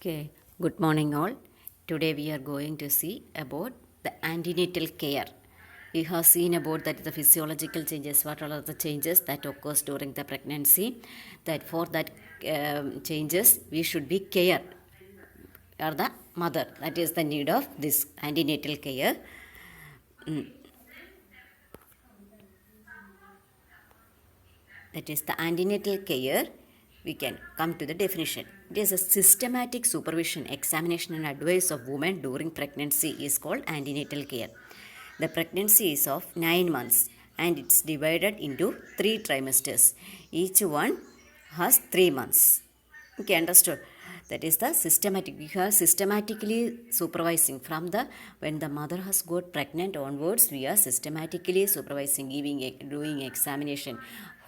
Okay, good morning all. Today we are going to see about the antenatal care. We have seen about that the physiological changes, what are the changes that occurs during the pregnancy. That for that changes we should be care or the mother. That is the need of this antenatal care. That is the antenatal care. We can come to the definition. It is a systematic supervision, examination and advice of women during pregnancy is called antenatal care. The pregnancy is of 9 months and it's divided into 3 trimesters. Each one has 3 months. Okay, understood. That is the systematic. We are systematically supervising from the when the mother has got pregnant onwards. We are systematically supervising, doing examination.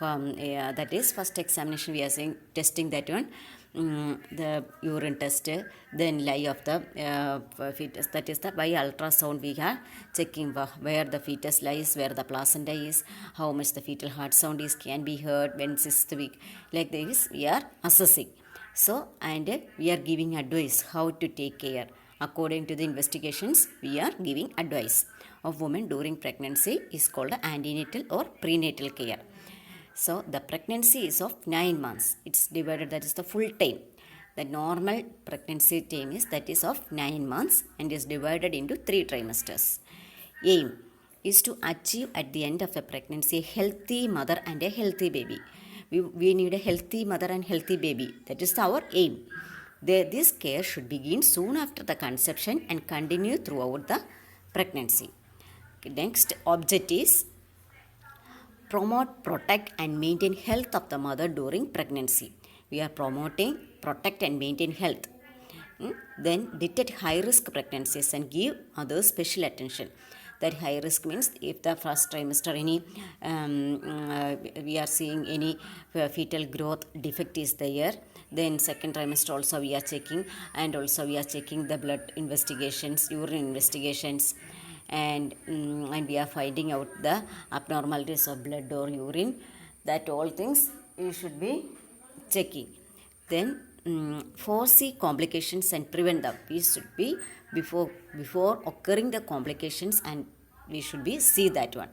That is first examination. We are saying testing that one. The urine test, then lie of the fetus. That is the by ultrasound we are checking where the fetus lies, where the placenta is, how much the fetal heart sound is can be heard when 6th week. Like this, we are assessing. So, and we are giving advice how to take care. According to the investigations, we are giving advice of women during pregnancy is called antenatal or prenatal care. So, the pregnancy is of 9 months. It's divided, that is the full time. The normal pregnancy time is that is of 9 months and is divided into 3 trimesters. Aim is to achieve at the end of a pregnancy a healthy mother and a healthy baby. We need a healthy mother and healthy baby. That is our aim. This care should begin soon after the conception and continue throughout the pregnancy. Next object is promote, protect and maintain health of the mother during pregnancy. We are promoting, protect and maintain health. Then detect high risk pregnancies and give others special attention. That high risk means if the first trimester we are seeing any fetal growth defect is there, then second trimester also we are checking, and also we are checking the blood investigations, urine investigations, and we are finding out the abnormalities of blood or urine. That all things we should be checking. Then foresee complications and prevent them. We should be before occurring the complications, and we should be see that one.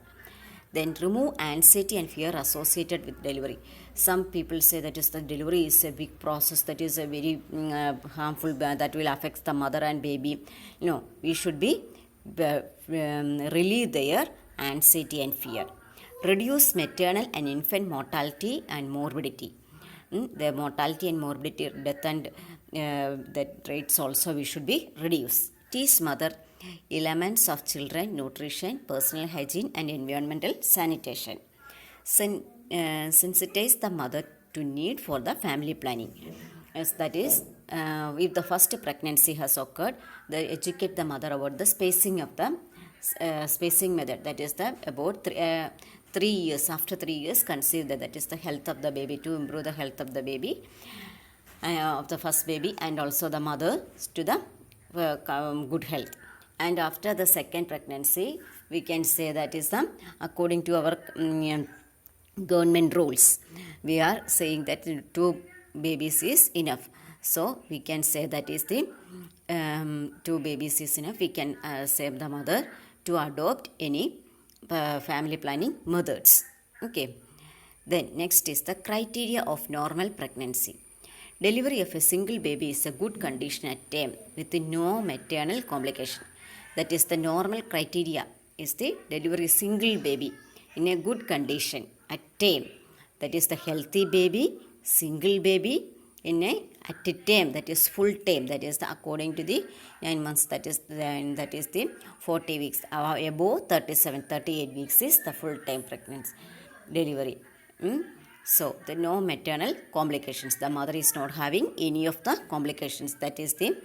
Then remove anxiety and fear associated with delivery. Some people say that is the delivery is a big process, that is a very harmful, that will affect the mother and baby. No, we should be relieve their anxiety and fear. Reduce maternal and infant mortality and morbidity. The mortality and morbidity, death and that rates also we should be reduced. Teach mother elements of children, nutrition, personal hygiene and environmental sanitation. Sensitize the mother to need for the family planning. As that is, if the first pregnancy has occurred, they educate the mother about the spacing of the spacing method. That is the about 3 years. After 3 years, conceive that is the health of the baby, to improve the health of the baby, of the first baby, and also the mother to the good health. And after the second pregnancy, we can say that is the according to our government rules, we are saying that 2 babies is enough. So we can say that is the 2 babies is enough. We can save the mother to adopt any family planning methods. Okay. Then next is the criteria of normal pregnancy. Delivery of a single baby is a good condition at term with no maternal complication. That is the normal criteria is the delivery single baby in a good condition at term. That is the healthy baby, single baby in a at a term, that is full term, that is the according to the 9 months, that is the 40 weeks. Above 38 weeks is the full time pregnancy delivery. So the no maternal complications. The mother is not having any of the complications, that is the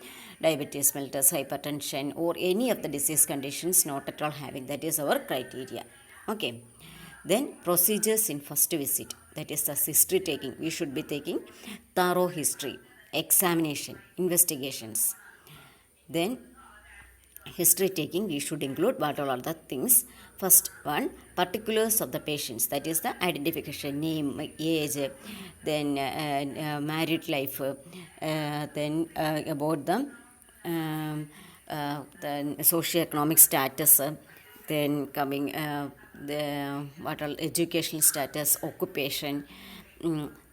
diabetes mellitus, hypertension or any of the disease conditions not at all having. That is our criteria. Okay. Then procedures in first visit. That is the history taking. We should be taking thorough history, examination, investigations. Then history taking we should include what all are the things. First one, particulars of the patients, that is the identification, name, age, then married life, then about them, then socioeconomic status, then coming the what all educational status, occupation,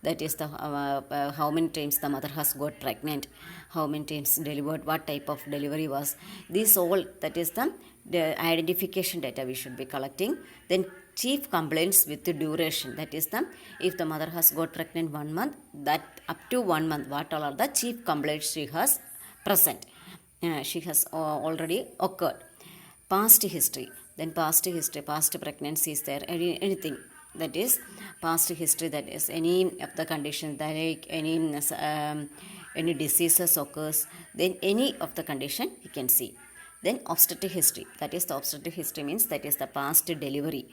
that is the how many times the mother has got pregnant, how many times delivered, what type of delivery was. These all, that is the identification data we should be collecting. Then chief complaints with the duration, that is the if the mother has got pregnant 1 month, that up to 1 month, what all are the chief complaints she has present, she has already occurred. Past history, then past history, past pregnancies there, anything, that is past history, that is any of the conditions, that like any diseases occurs, then any of the condition you can see. Then obstetric history, that is the obstetric history means that is the past delivery.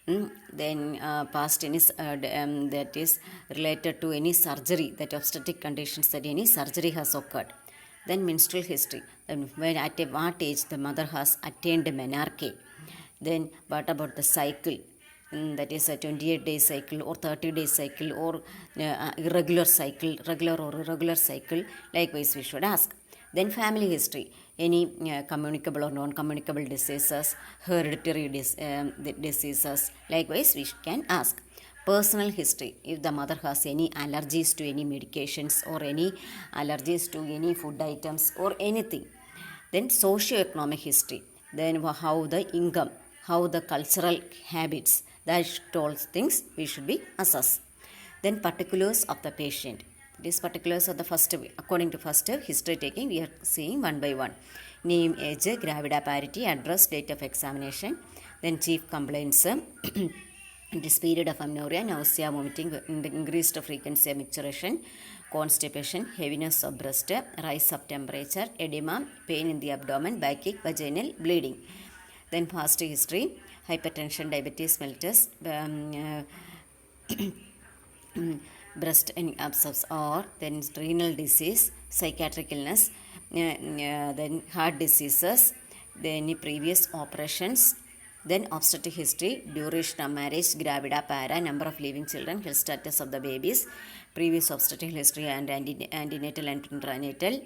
Then past any that is related to any surgery, that obstetric conditions, that any surgery has occurred. Then menstrual history, then when at what age the mother has attained menarche. Then what about the cycle, that is a 28-day cycle or 30-day cycle or irregular cycle, regular or irregular cycle, likewise we should ask. Then family history, any communicable or non-communicable diseases, hereditary diseases, likewise we can ask. Personal history, if the mother has any allergies to any medications or any allergies to any food items or anything. Then socio-economic history, then how the income, how the cultural habits, that all things we should be assessed. Then particulars of the patient, these particulars are the first, according to first history taking, we are seeing one by one. Name, age, gravida parity, address, date of examination. Then chief complaints, this period of amenorrhea, nausea, vomiting, increased frequency of micturition, constipation, heaviness of breast, rise of temperature, edema, pain in the abdomen, backache, vaginal bleeding. Then past history, hypertension, diabetes mellitus, breast abscess, or then renal disease, psychiatric illness, then heart diseases, then any previous operations. Then obstetric history, duration of marriage, gravida, para, number of living children, health status of the babies, previous obstetric history and antenatal and intranatal.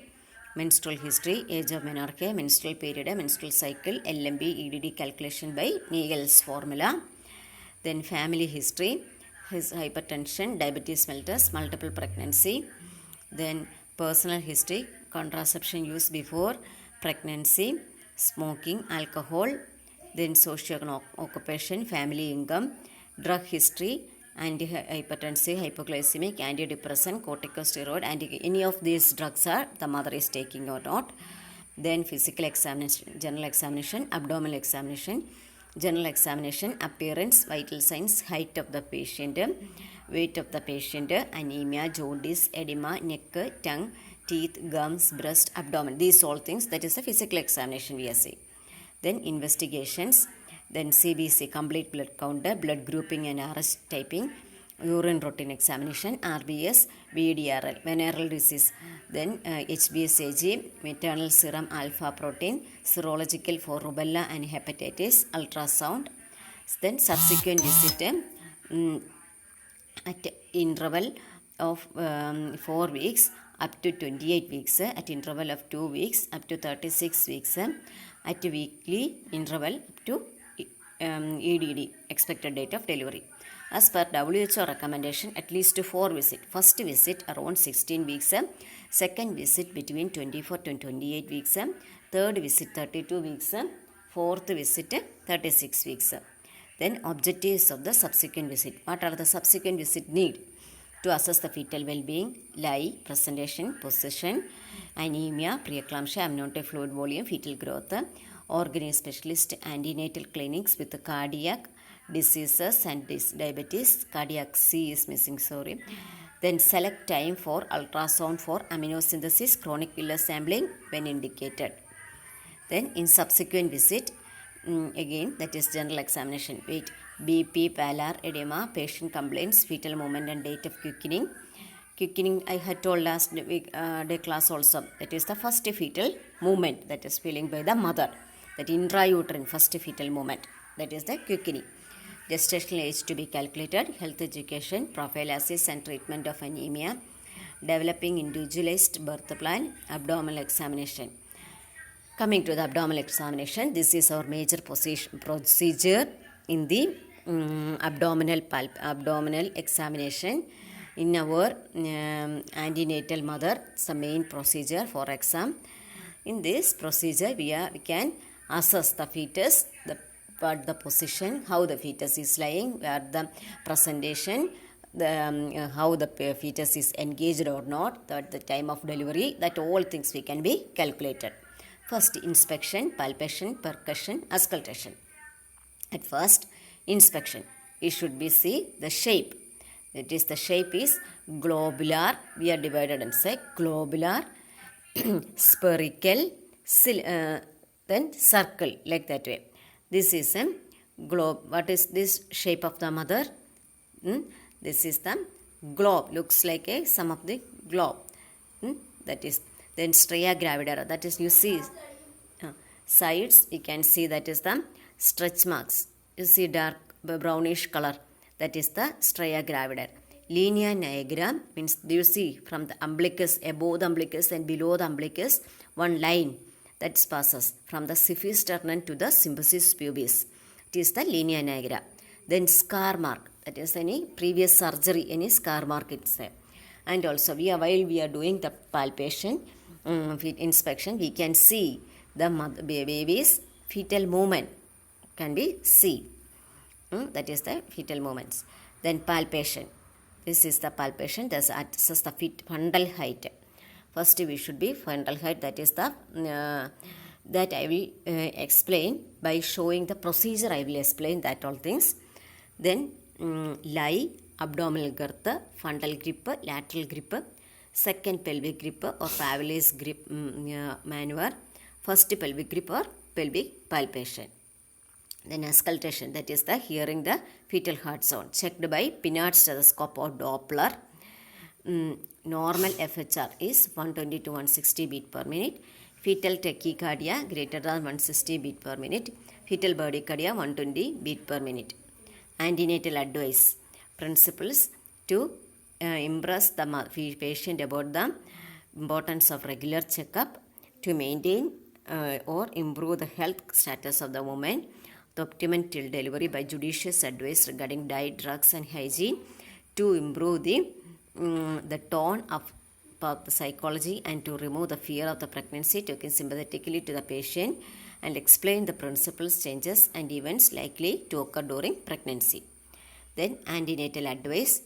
Menstrual history, age of menarche, menstrual period, menstrual cycle, LMB, EDD calculation by Naegele's formula. Then family history, his hypertension, diabetes mellitus, multiple pregnancy. Then personal history, contraception use before pregnancy, smoking, alcohol. Then social occupation, family income, drug history, antihypertensive, hypoglycemic, antidepressant, corticosteroid, any of these drugs are the mother is taking or not. Then physical examination, general examination, abdominal examination, general examination, appearance, vital signs, height of the patient, weight of the patient, anemia, jaundice, edema, neck, tongue, teeth, gums, breast, abdomen. These all things, that is the physical examination we are seeing. Then investigations, then CBC, complete blood count, blood grouping and RS typing, urine routine examination, RBS, VDRL, venereal disease, then HBsAg, maternal serum alpha protein, serological for rubella and hepatitis, ultrasound. Then subsequent visit at interval of 4 weeks up to 28 weeks, at interval of 2 weeks up to 36 weeks, at weekly interval up to EDD, expected date of delivery. As per WHO recommendation, at least 4 visits. First visit around 16 weeks, second visit between 24 to 28 weeks, third visit 32 weeks, fourth visit 36 weeks. Then objectives of the subsequent visit. What are the subsequent visit need? To assess the fetal well-being, lie, presentation, position, anemia, preeclampsia, amniotic fluid volume, fetal growth, organ specialist, antenatal clinics with cardiac diseases and diabetes, cardiac C is missing, sorry. Then select time for ultrasound for amniocentesis, chronic villus sampling when indicated. Then in subsequent visit, again that is general examination, weight, BP, pallor, edema, patient complaints, fetal movement and date of quickening. Quickening I had told last week day class also, that is the first fetal movement that is feeling by the mother, that intrauterine first fetal movement. that is the quickening. Gestational age to be calculated, health education, prophylaxis and treatment of anemia, developing individualized birth plan, abdominal examination. Coming to the abdominal examination, this is our major procedure in the abdominal examination. In our antenatal mother, it's the main procedure for exam. In this procedure, we can assess the fetus, the position, how the fetus is lying, where the presentation, how the fetus is engaged or not, at the time of delivery, that all things we can be calculated. First, inspection, palpation, percussion, auscultation. At first, inspection, we should be see the shape. That is, the shape is globular. We are divided and say globular, spherical, then circle, like that way. This is a globe. What is this shape of the mother? This is the globe. Looks like some of the globe. That is then stria gravidera. That is, you see sides. You can see that is the stretch marks. You see dark brownish color. That is the stria gravidera. Linea nigra means you see from the umbilicus, above the umbilicus and below the umbilicus, one line that passes from the symphysis sternum to the symphysis pubis. It is the linea nigra. Then scar mark. That is any previous surgery, any scar mark it's there. And also while we are doing the palpation, inspection, we can see the baby's fetal movement can be seen. That is the fetal movements. Then palpation. This is the palpation. This assesses the fundal height. First we should be fundal height. That is the that I will explain by showing the procedure. I will explain that all things. Then lie, abdominal girth, fundal grip, lateral grip, second pelvic grip or Fabry's grip maneuver, first pelvic grip or pelvic palpation. Then auscultation, that is the hearing the fetal heart sound, checked by Pinard stethoscope or Doppler. Normal FHR is 120 to 160 beat per minute. Fetal tachycardia greater than 160 beat per minute. Fetal bradycardia 120 beat per minute. Antenatal advice, principles to impress the patient about the importance of regular checkup to maintain or improve the health status of the woman, the optimum till delivery by judicious advice regarding diet, drugs and hygiene, to improve the tone of the psychology and to remove the fear of the pregnancy, talking sympathetically to the patient and explain the principles, changes and events likely to occur during pregnancy. Then antenatal advice,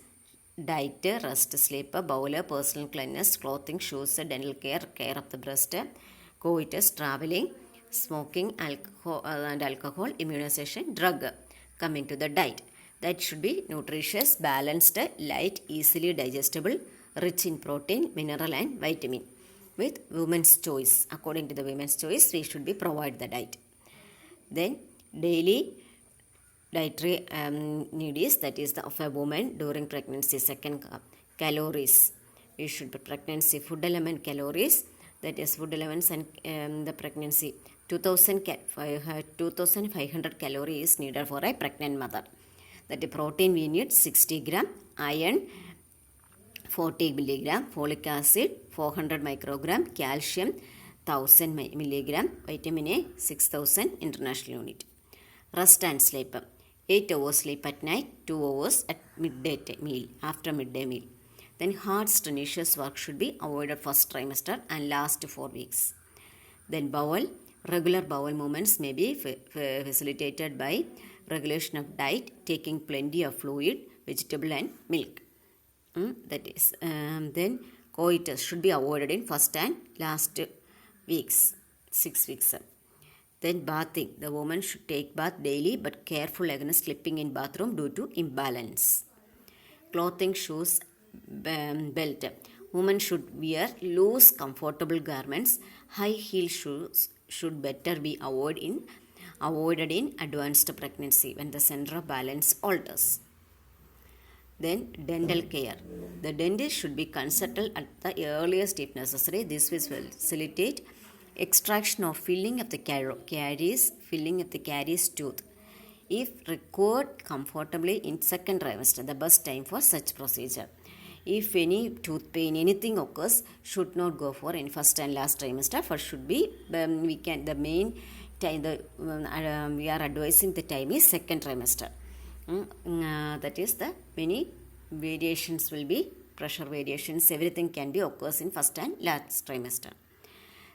diet, rest, sleep, bowel, personal cleanliness, clothing, shoes, dental care, care of the breast, coitus, traveling, smoking, alcohol, immunization, drug. Coming to the diet, that should be nutritious, balanced, light, easily digestible, rich in protein, mineral and vitamin. With women's choice, according to the women's choice, we should be provide the diet. Then daily dietary needs, that is the of a woman during pregnancy. Second, calories. We should be pregnancy food element calories, that is food elements and the pregnancy. 2500 calories needed for a pregnant mother. That the protein we need 60 gram, iron 40 milligram, folic acid 400 microgram, calcium 1000 milligram, vitamin A 6000 international unit. Rest and sleep. 8 hours sleep at night, 2 hours at midday meal, after midday meal. Then hard strenuous work should be avoided first trimester and last 4 weeks. Then bowel. Regular bowel movements may be facilitated by regulation of diet, taking plenty of fluid, vegetable and milk. That is, then coitus should be avoided in first and last weeks, 6 weeks. Then bathing. The woman should take bath daily but careful against slipping in bathroom due to imbalance. Clothing, shoes, belt. Women should wear loose, comfortable garments. High heel shoes should better be avoided in advanced pregnancy when the center of balance alters. Then dental care. The dentist should be consulted at the earliest if necessary. This will facilitate extraction or filling of the caries tooth. if required comfortably in second trimester, the best time for such procedure. If any tooth pain, anything occurs, should not go for in first and last trimester. First should be the main time we are advising the time is second trimester. That is the many variations will be pressure variations, everything can be occurs in first and last trimester.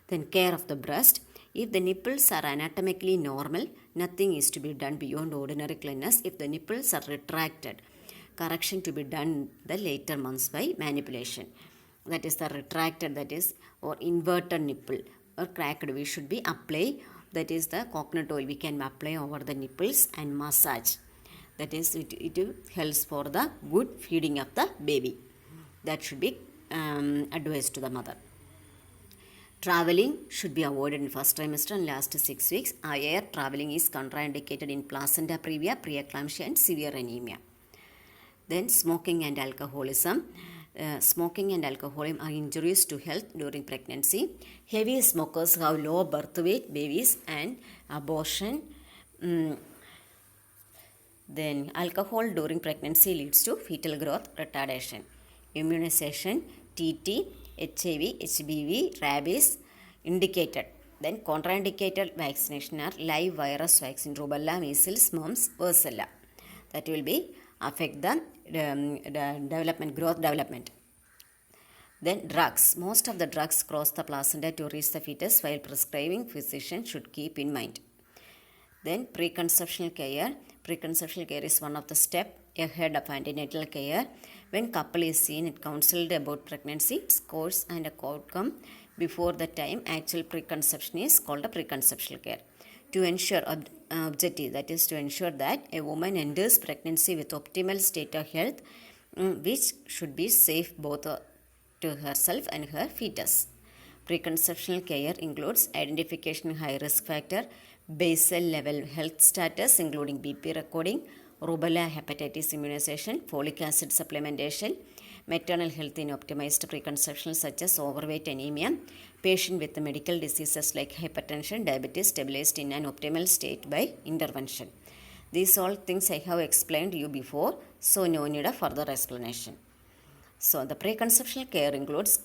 Then care of the breast. If the nipples are anatomically normal, nothing is to be done beyond ordinary cleanliness. If the nipples are retracted, correction to be done the later months by manipulation. That is the retracted, that is, or inverted nipple or cracked, we should be apply, that is the coconut oil we can apply over the nipples and massage. That is, it helps for the good feeding of the baby. That should be advised to the mother. Traveling should be avoided in first trimester and last 6 weeks. Air traveling is contraindicated in placenta previa, preeclampsia and severe anemia. Then smoking and alcoholism. Smoking and alcoholism are injurious to health during pregnancy. Heavy smokers have low birth weight babies and abortion. Then alcohol during pregnancy leads to fetal growth retardation. Immunization, TT, HIV, HBV, rabies indicated. Then contraindicated vaccination are live virus vaccine, rubella, measles, mumps, varicella. That will be affect the growth development. Then drugs. Most of the drugs cross the placenta to reach the fetus, while prescribing physician should keep in mind. Then preconceptional care. Preconceptional care is one of the step ahead of antenatal care. When couple is seen and counseled about pregnancy, its course and outcome before the time actual preconception is called a preconceptional care. To ensure objective, that is to ensure that a woman enters pregnancy with optimal state of health, which should be safe both to herself and her fetus. Preconceptional care includes identification of high risk factor, basal level health status including BP recording, rubella hepatitis immunization, folic acid supplementation, maternal health in optimized preconception such as overweight, anemia, patient with medical diseases like hypertension, diabetes stabilized in an optimal state by intervention. These all things I have explained to you before, so no need of further explanation. So the preconceptional care includes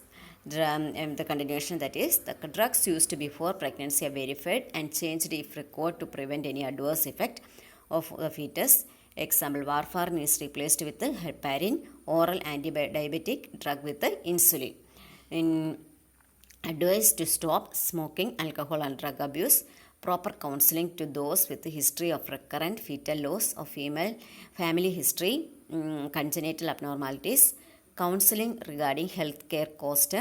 the continuation, that is the drugs used before pregnancy are verified and changed if required to prevent any adverse effect of the fetus. Example, warfarin is replaced with the heparin, oral anti-diabetic drug with the insulin. In advice to stop smoking, alcohol and drug abuse, proper counseling to those with a history of recurrent fetal loss of female family history, congenital abnormalities, counseling regarding healthcare cost,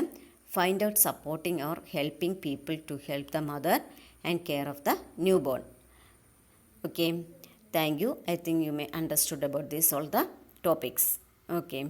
find out supporting or helping people to help the mother and care of the newborn. Okay, thank you. I think you may understood about this all the topics. Okay.